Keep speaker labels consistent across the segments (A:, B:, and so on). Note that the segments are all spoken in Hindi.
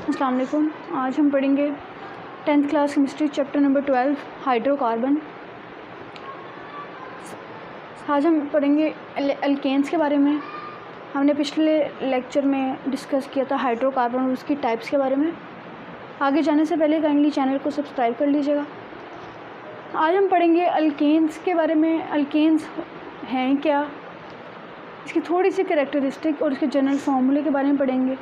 A: अस्सलाम वालेकुम। आज हम पढ़ेंगे 10th class chemistry chapter number 12 hydrocarbon. आज हम पढ़ेंगे अल्केन्स के बारे में। हमने पिछले लेक्चर में डिस्कस किया था हाइड्रोकार्बन और उसकी टाइप्स के बारे में। आगे जाने से पहले काइंडली चैनल को सब्सक्राइब कर लीजिएगा। आज हम पढ़ेंगे अल्केन्स के बारे में। अल्केन्स हैं क्या, इसकी थोड़ी सी कैरेक्टरिस्टिक और इसके जनरल फार्मूले के बारे में पढ़ेंगे।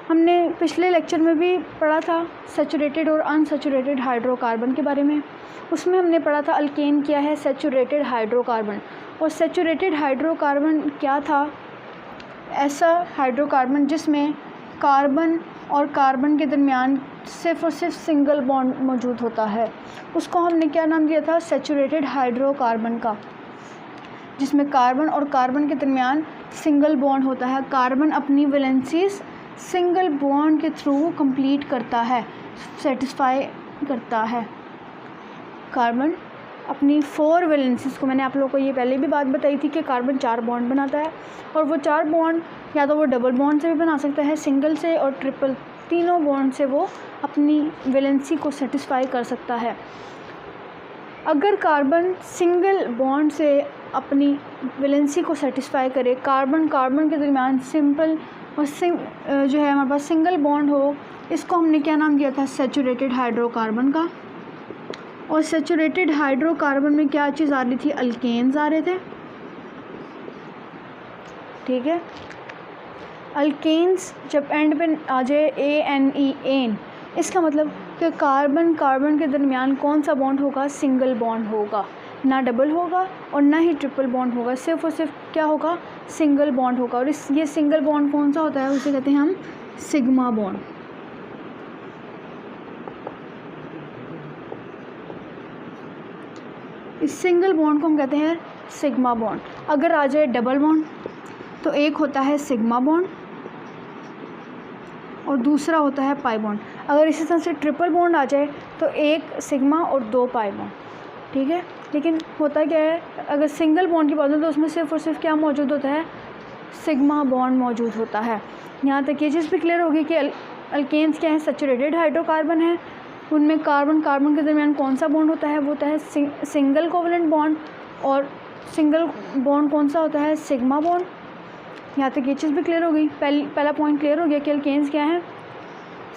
A: हमने पिछले लेक्चर में भी पढ़ा था सैचुरेटेड और अनसैचुरेटेड हाइड्रोकार्बन के बारे में। उसमें हमने पढ़ा था अल्केन क्या है, सैचुरेटेड हाइड्रोकार्बन। और सैचुरेटेड हाइड्रोकार्बन क्या था, ऐसा हाइड्रोकार्बन जिसमें कार्बन और कार्बन के दरमियान सिर्फ और सिर्फ सिंगल बॉन्ड मौजूद होता है, उसको हमने क्या नाम दिया था, सैचुरेटेड हाइड्रोकार्बन का, जिसमें कार्बन और कार्बन के दरमियान सिंगल बॉन्ड होता है। कार्बन अपनी वैलेंसीज सिंगल बॉन्ड के थ्रू कंप्लीट करता है, सेटिस्फाई करता है। कार्बन अपनी 4 वैलेंसीज को, मैंने आप लोगों को ये पहले भी बात बताई थी कि कार्बन 4 बॉन्ड बनाता है, और वो 4 बॉन्ड या तो वो डबल बॉन्ड से भी बना सकता है, सिंगल से और ट्रिपल, तीनों बॉन्ड से वो अपनी वैलेंसी को सेटिस्फाई कर सकता है। अगर कार्बन सिंगल बॉन्ड से अपनी वैलेंसी को सेटिस्फाई करे, कार्बन कार्बन के दरमियान सिंपल और जो है हमारे पास सिंगल बॉन्ड हो, इसको हमने क्या नाम दिया था, सैचुरेटेड हाइड्रोकार्बन का। और सैचुरेटेड हाइड्रोकार्बन में क्या चीज़ आ रही थी, अल्केन्स आ रहे थे, ठीक है। अल्केन्स जब एंड पे आ जाए ANE, एन, इसका मतलब कि कार्बन कार्बन के दरमियान कौन सा बॉन्ड होगा, सिंगल बॉन्ड होगा, ना डबल होगा और ना ही ट्रिपल बॉन्ड होगा, सिर्फ और सिर्फ क्या होगा, सिंगल बॉन्ड होगा। और ये सिंगल बॉन्ड कौन सा होता है, उसे कहते हैं हम सिग्मा बॉन्ड। इस सिंगल बॉन्ड को हम कहते हैं सिग्मा बॉन्ड। अगर आ जाए डबल बॉन्ड तो एक होता है सिग्मा बॉन्ड और दूसरा होता है पाई बॉन्ड। अगर इसी तरह से ट्रिपल बॉन्ड आ जाए तो एक सिग्मा और 2 पाई बॉन्ड, ठीक है। लेकिन होता क्या है, अगर सिंगल बॉन्ड की बात हो तो उसमें सिर्फ और सिर्फ क्या मौजूद होता है, सिग्मा बॉन्ड मौजूद होता है। यहाँ तक ये चीज़ भी क्लियर होगी कि अल्केन्स क्या है, सैचुरेटेड हाइड्रोकार्बन है, उनमें कार्बन कार्बन के दरमियान कौन सा बॉन्ड होता है, वो होता है सिंगल कोवलेंट बॉन्ड, और सिंगल बॉन्ड कौन सा होता है, सिग्मा बॉन्ड। यहाँ तक ये चीज़ भी क्लियर हो गई। पहला पॉइंट क्लियर हो गया कि अल्केन्स क्या है,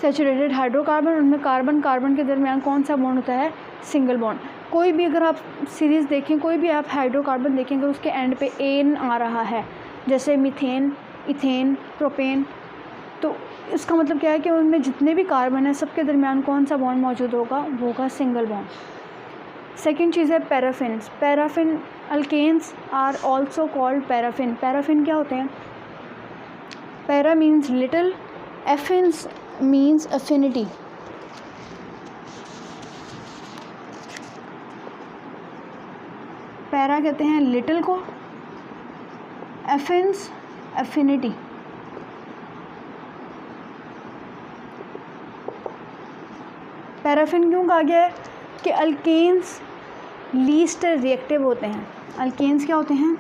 A: सैचुरेटेड हाइड्रोकार्बन, उनमें कार्बन कार्बन के दरमियान कौन सा बॉन्ड होता है, सिंगल बॉन्ड। कोई भी अगर आप सीरीज़ देखें, कोई भी आप हाइड्रोकार्बन देखें, अगर उसके एंड पे एन आ रहा है, जैसे मीथेन, इथेन, प्रोपेन, तो इसका मतलब क्या है कि उनमें जितने भी कार्बन है सबके दरमियान कौन सा बॉन्ड मौजूद होगा, वो होगा सिंगल बॉन्ड। सेकेंड चीज़ है paraffins. Paraffin alkanes are also called paraffin. Paraffin क्या होते हैं, para means little, affins means affinity. Para कहते हैं लिटिल को, एफिन्स अफिनिटी। पैराफिन क्यों कहा गया है कि अल्केन्स लीस्ट रिएक्टिव होते हैं। अल्केन्स क्या होते हैं,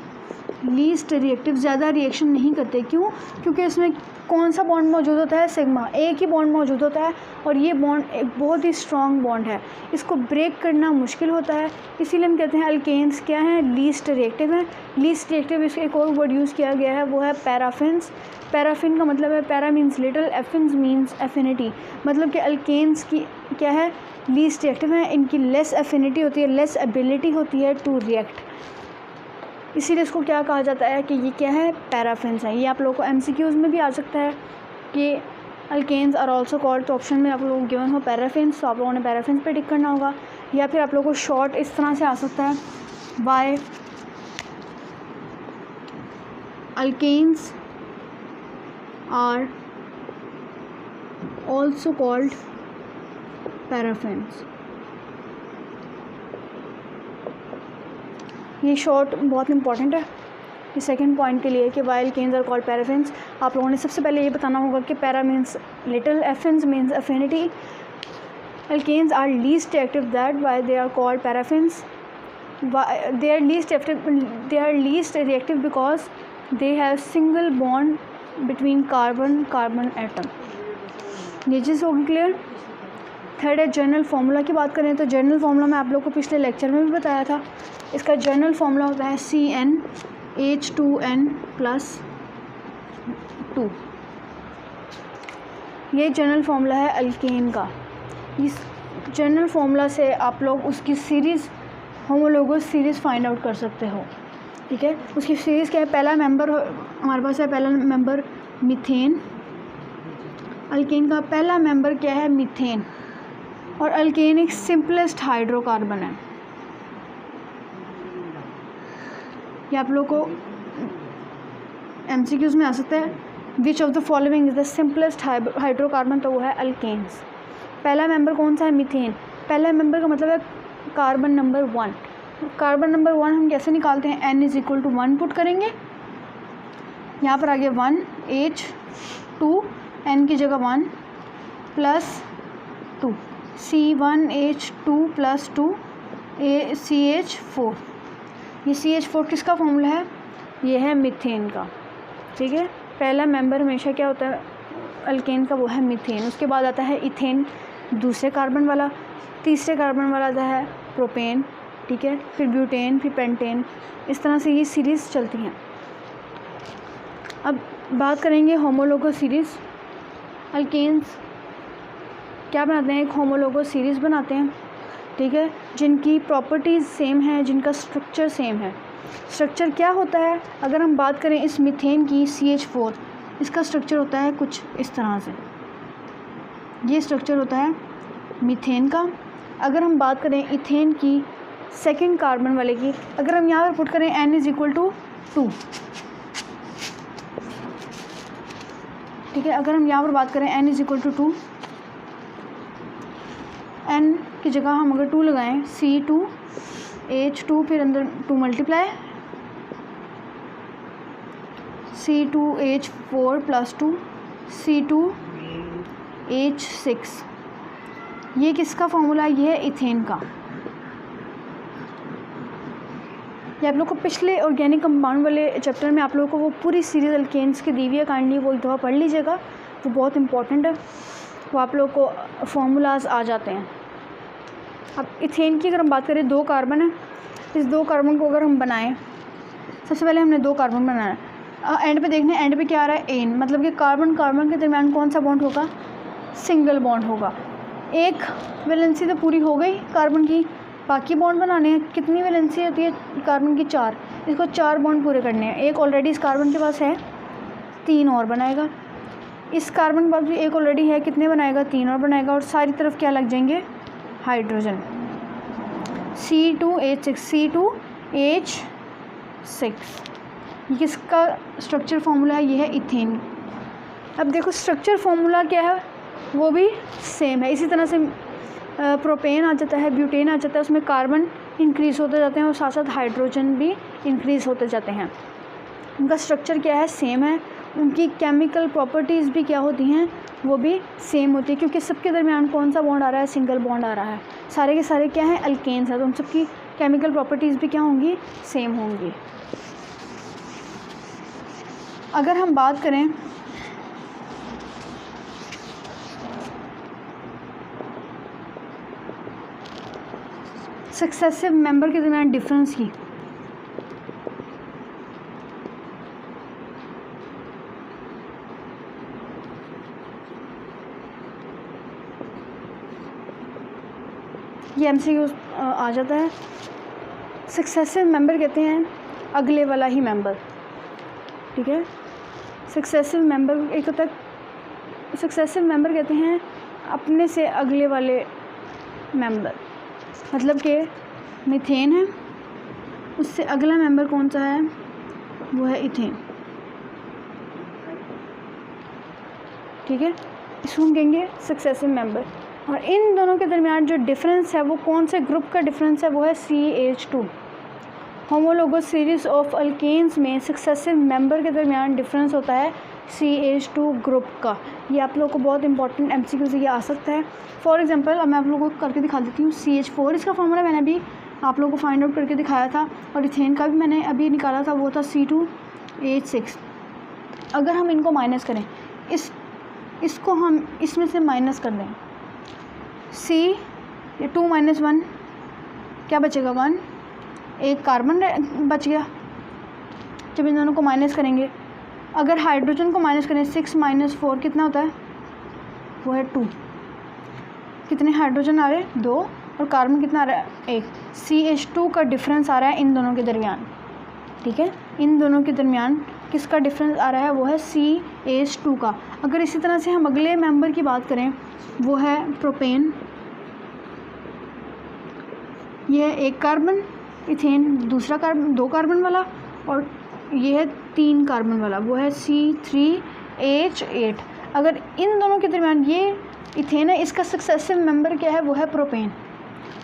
A: लीस्ट रिएक्टिव, ज़्यादा रिएक्शन नहीं करते। क्यों, क्योंकि इसमें कौन सा बॉन्ड मौजूद होता है, सिग्मा, एक ही बॉन्ड मौजूद होता है, और ये बॉन्ड एक बहुत ही स्ट्रॉन्ग बॉन्ड है, इसको ब्रेक करना मुश्किल होता है। इसीलिए हम कहते हैं अल्केन्स क्या हैं, लीस्ट रिएक्टिव हैं। लीस्ट रिएक्टिव, इसका एक और वर्ड यूज़ किया गया है, वो है पैराफिन्स। पैराफिन का मतलब है, para means little, affins means affinity, मतलब कि अल्केन्स की क्या है, लीस्ट रिएक्टिव है, इनकी लेस एफिनिटी होती है, लेस एबिलिटी होती है टू रिएक्ट, इसीलिए इसको क्या कहा जाता है कि ये क्या है, पैराफिन्स है। ये आप लोगों को MCQs में भी आ सकता है कि अल्केन्स आर ऑल्सो कॉल्ड, तो ऑप्शन में आप लोगों को गिवन हो पैराफिन्स, तो आप लोगों ने पैराफिन्स पे टिक करना होगा। या फिर आप लोगों को शॉर्ट इस तरह से आ सकता है, by alkanes are also called paraffins. ये शॉर्ट बहुत इंपॉर्टेंट है ये सेकंड पॉइंट के लिए कि why alkanes are called paraffins. आप लोगों ने सबसे पहले ये बताना होगा कि para means little, affins means affinity, alkanes are least reactive, that why they are called paraffins. they are least reactive because they have single bond between carbon atom. ये चीज़ होगी क्लियर। थर्ड है जनरल फार्मूला की बात करें तो जनरल फार्मूला मैं आप लोग को पिछले लेक्चर में भी बताया था। इसका जनरल फार्मूला होता है CnH2n+2। ये जनरल फार्मूला है अल्केन का। इस जनरल फार्मूला से आप लोग उसकी series homologous series find out कर सकते हो। ठीक है, उसकी सीरीज़ क्या है, पहला मेंबर हमारे पास है, पहला मेंबर मीथेन। अल्केन का पहला मेंबर क्या है, मीथेन। और अल्केन एक सिंपलेस्ट हाइड्रोकार्बन है। ये आप लोग को MCQs में आ सकता है, which of the following is the simplest hydrocarbon, तो वो है अल्केन्स। पहला मेंबर कौन सा है, मीथेन। पहला मेंबर का मतलब है कार्बन नंबर 1। कार्बन नंबर 1 हम कैसे निकालते हैं, N = 1 पुट करेंगे, यहाँ पर आगे 1 H2, N की जगह 1 +2 C1H2 + 2 CH4। ये CH4 किसका फॉर्मूला है, ये है मीथेन का। ठीक है, पहला मेंबर हमेशा क्या होता है अल्केन का, वो है मीथेन। उसके बाद आता है इथेन, दूसरे कार्बन वाला। तीसरे कार्बन वाला आता है प्रोपेन। ठीक है, फिर ब्यूटेन, फिर पेंटेन। इस तरह से ये सीरीज़ चलती हैं। अब बात करेंगे होमोलोगस सीरीज़। अल्केन्स क्या बनाते हैं, एक होमोलोगस सीरीज़ बनाते हैं। ठीक है, जिनकी प्रॉपर्टीज़ सेम है, जिनका स्ट्रक्चर सेम है। स्ट्रक्चर क्या होता है, अगर हम बात करें इस मीथेन की CH4, इसका स्ट्रक्चर होता है कुछ इस तरह से। ये स्ट्रक्चर होता है मीथेन का। अगर हम बात करें इथेन की सेकंड कार्बन वाले की, अगर हम यहाँ पर पुट करें N = 2। ठीक है, अगर हम यहाँ पर बात करें N = 2, N की जगह हम अगर 2 लगाएं, C2H2, फिर अंदर 2 मल्टीप्लाई C2H4 + 2 C2H6। ये किसका फॉर्मूला है, ये है इथेन का। ये आप लोग को पिछले ऑर्गेनिक कंपाउंड वाले चैप्टर में आप लोगों को वो पूरी सीरीज़ अल्केन्स की दी हुई है, काइंडली वो एक दफ़ा पढ़ लीजिएगा, वो बहुत इंपॉर्टेंट है। वो आप लोग को फार्मूलाज आ जाते हैं। अब इथेन की अगर हम बात करें, 2 कार्बन है। इस 2 कार्बन को अगर हम बनाएं, सबसे पहले हमने 2 कार्बन बनाना है। एंड पे देखने, एंड पे क्या आ रहा है, एन, मतलब कि कार्बन कार्बन के दरमियान कौन सा बॉन्ड होगा, सिंगल बॉन्ड होगा। एक वैलेंसी तो पूरी हो गई कार्बन की, बाकी बॉन्ड बनाने हैं। कितनी वैलेंसी होती है कार्बन की, 4। इसको 4 बॉन्ड पूरे करने हैं। एक ऑलरेडी इस कार्बन के पास है, 3 और बनाएगा। इस कार्बन के पास भी एक ऑलरेडी है, कितने बनाएगा, 3 और बनाएगा। और सारी तरफ क्या लग जाएंगे, हाइड्रोजन। C2H6 ये किसका स्ट्रक्चर फार्मूला है, ये है इथेन। अब देखो स्ट्रक्चर फार्मूला क्या है, वो भी सेम है। इसी तरह से प्रोपेन आ जाता है, ब्यूटेन आ जाता है, उसमें कार्बन इंक्रीज़ होते जाते हैं और साथ साथ हाइड्रोजन भी इंक्रीज़ होते जाते हैं। उनका स्ट्रक्चर क्या है, सेम है। उनकी केमिकल प्रॉपर्टीज़ भी क्या होती हैं, वो भी सेम होती है, क्योंकि सबके दरमियान कौन सा बॉन्ड आ रहा है, सिंगल बॉन्ड आ रहा है। सारे के सारे क्या हैं, अल्केन्स हैं, तो उन सबकी केमिकल प्रॉपर्टीज़ भी क्या होंगी, सेम होंगी। अगर हम बात करें सक्सेसिव मेंबर के दरमियान डिफरेंस की, ये MCQ आ जाता है। सक्सेसिव मेंबर कहते हैं अगले वाला ही मेंबर। ठीक है, सक्सेसिव मेंबर एक होता है, सक्सेसिव मेंबर कहते हैं अपने से अगले वाले मेंबर। मतलब कि मीथेन है, उससे अगला मेंबर कौन सा है, वो है इथेन। ठीक है, इसको हम कहेंगे सक्सेसिव मेंबर। और इन दोनों के दरमियान जो डिफरेंस है, वो कौन से ग्रुप का डिफरेंस है, वो है CH2। Homologous series of alkanes में सक्सेसिव मेंबर के दरमियान डिफरेंस होता है CH2 ग्रुप का। ये आप लोगों को बहुत इंपॉर्टेंट MCQ से ये आ सकता है। फॉर एग्जांपल अब मैं आप लोगों को करके दिखा देती हूँ। CH4 इसका फॉर्मूला मैंने अभी आप लोगों को फाइंड आउट करके दिखाया था, और इथेन का भी मैंने अभी निकाला था, वो था C2H6। अगर हम इनको माइनस करें, इसको हम इसमें से माइनस कर दें, C, ये 2 - 1 क्या बचेगा 1, एक कार्बन बच गया। जब इन दोनों को माइनस करेंगे, अगर हाइड्रोजन को माइनस करें 6 - 4 कितना होता है, वो है 2। कितने हाइड्रोजन आ रहे हैं 2, और कार्बन कितना आ रहा है 1। CH2 का डिफरेंस आ रहा है इन दोनों के दरमियान, ठीक है, इन दोनों के दरमियान किसका डिफरेंस आ रहा है, वो है CH2 का। अगर इसी तरह से हम अगले मेंबर की बात करें, वो है प्रोपेन, ये है एक कार्बन, इथेन दूसरा कार्बन 2 कार्बन वाला, और ये है 3 कार्बन वाला, वो है C3H8। अगर इन दोनों के दरमियान ये इथेन है, इसका सक्सेसिव मेंबर क्या है, वो है प्रोपेन।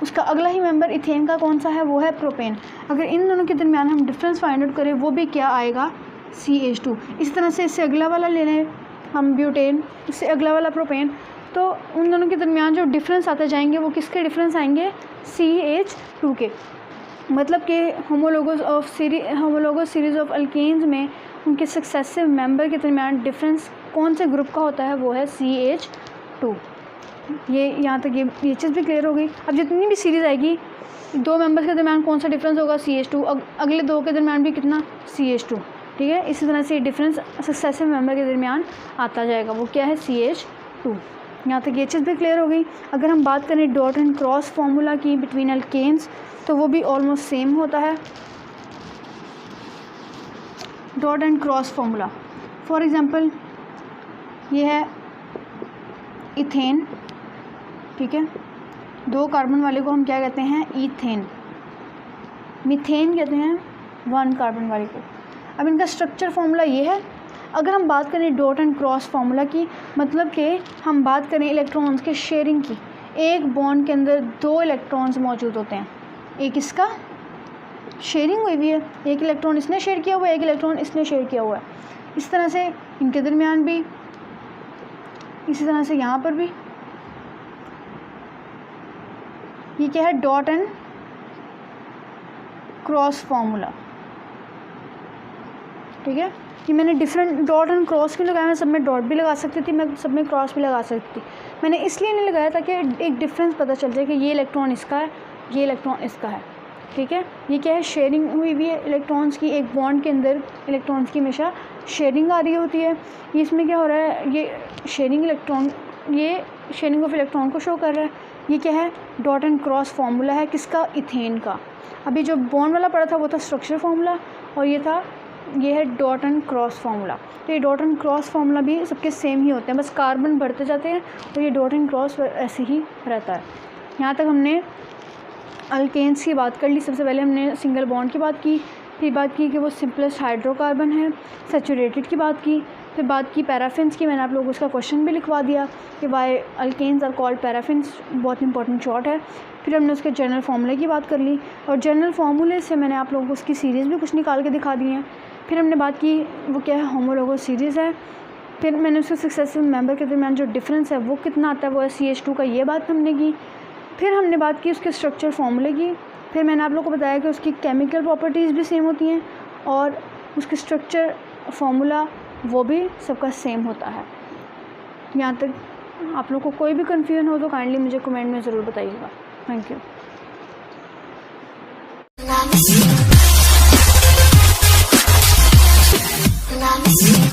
A: उसका अगला ही मेंबर इथेन का कौन सा है, वो है प्रोपेन। अगर इन दोनों के दरमियान हम डिफरेंस फाइंड आउट करें, वो भी क्या आएगा, CH2। इस तरह से इससे अगला वाला ले लें हम ब्यूटेन, इससे अगला वाला प्रोपेन, तो उन दोनों के दरमियान जो डिफरेंस आते जाएंगे वो किसके डिफरेंस आएंगे, CH2 के। मतलब कि होमोलोगस सीरीज़ ऑफ अल्केन्स में उनके सक्सेसिव मेंबर के दरमियान डिफरेंस कौन से ग्रुप का होता है, वो है CH2। ये यहाँ तक ये चीज़ भी क्लियर हो गई। अब जितनी भी सीरीज़ आएगी, 2 मेंबर्स के दरमियान कौन सा डिफरेंस होगा, CH2, अगले 2 के दरमियान भी कितना, CH2, ठीक है। इसी तरह से डिफरेंस सक्सेसिव मेंबर के दरमियान आता जाएगा, वो क्या है, CH2। यहाँ तक ये चीज़ भी क्लियर हो गई। अगर हम बात करें डॉट एंड क्रॉस फार्मूला की बिटवीन अल्केन्स, तो वो भी ऑलमोस्ट सेम होता है। Dot and cross formula, for example ये है इथेन, ठीक है, 2 कार्बन वाले को हम क्या कहते हैं, ईथेन। मीथेन कहते हैं 1 कार्बन वाले को। अब इनका स्ट्रक्चर फार्मूला ये है। अगर हम बात करें डॉट एंड क्रॉस फार्मूला की, मतलब कि हम बात करें इलेक्ट्रॉन्स के शेयरिंग की, एक बॉन्ड के अंदर 2 इलेक्ट्रॉन्स मौजूद होते हैं, एक इसका शेयरिंग हुई हुई है, एक इलेक्ट्रॉन इसने शेयर किया हुआ है, एक इलेक्ट्रॉन इसने शेयर किया हुआ है। इस तरह से इनके दरमियान भी, इसी तरह से यहाँ पर भी। ये क्या है, डॉट एंड क्रॉस फार्मूला, ठीक है। कि मैंने डिफरेंट डॉट एंड क्रॉस क्यों लगाया, मैं सब में डॉट भी लगा सकती थी, मैं सब में क्रॉस भी लगा सकती थी। मैंने इसलिए नहीं लगाया ताकि एक डिफरेंस पता चल जाए कि ये इलेक्ट्रॉन इसका है, ये इलेक्ट्रॉन इसका है, ठीक है। ये क्या है, शेयरिंग हुई हुई है इलेक्ट्रॉन्स की, एक बॉन्ड के अंदर इलेक्ट्रॉन्स की हमेशा शेयरिंग आ रही होती है। इसमें क्या हो रहा है, ये शेयरिंग इलेक्ट्रॉन, ये शेयरिंग ऑफ इलेक्ट्रॉन को शो कर रहा है। ये क्या है, डॉट एंड क्रॉस फार्मूला है, किसका, इथेन का। अभी जो बॉन्ड वाला पड़ा था वो था स्ट्रक्चर फार्मूला, और ये है डॉट एंड क्रॉस फार्मूला। तो ये डॉट एंड क्रॉस फार्मूला भी सबके सेम ही होते हैं, बस कार्बन बढ़ते जाते हैं, और ये डॉट एंड क्रॉस ऐसे ही रहता है। यहाँ तक हमने अल्केन्स की बात कर ली। सबसे पहले हमने सिंगल बॉन्ड की बात की, फिर बात की कि वो सिंपलेस्ट हाइड्रोकार्बन है, सैचुरेटेड की बात की, फिर बात की पैराफिन्स की। मैंने आप लोगों को उसका क्वेश्चन भी लिखवा दिया कि why alkanes are called paraffins, बहुत इंपॉर्टेंट शॉर्ट है। फिर हमने उसके जनरल फार्मूले की बात कर ली, और जनरल फार्मूले से मैंने आप लोगों को उसकी सीरीज़ भी कुछ निकाल के दिखा दी है। फिर हमने बात की वो क्या है, होमोलोगस सीरीज़ है। फिर मैंने उसके सक्सेसिव मेंबर के दरमियान जो डिफरेंस है वो कितना आता है, वो है CH2 का, ये बात हमने की। फिर हमने बात की उसके स्ट्रक्चर फार्मूले की। फिर मैंने आप लोगों को बताया कि उसकी केमिकल प्रॉपर्टीज़ भी सेम होती हैं, और उसके स्ट्रक्चर फार्मूला वो भी सबका सेम होता है। यहाँ तक आप लोग को कोई भी कन्फ्यूजन हो तो काइंडली मुझे कमेंट में ज़रूर बताइएगा। Thank you.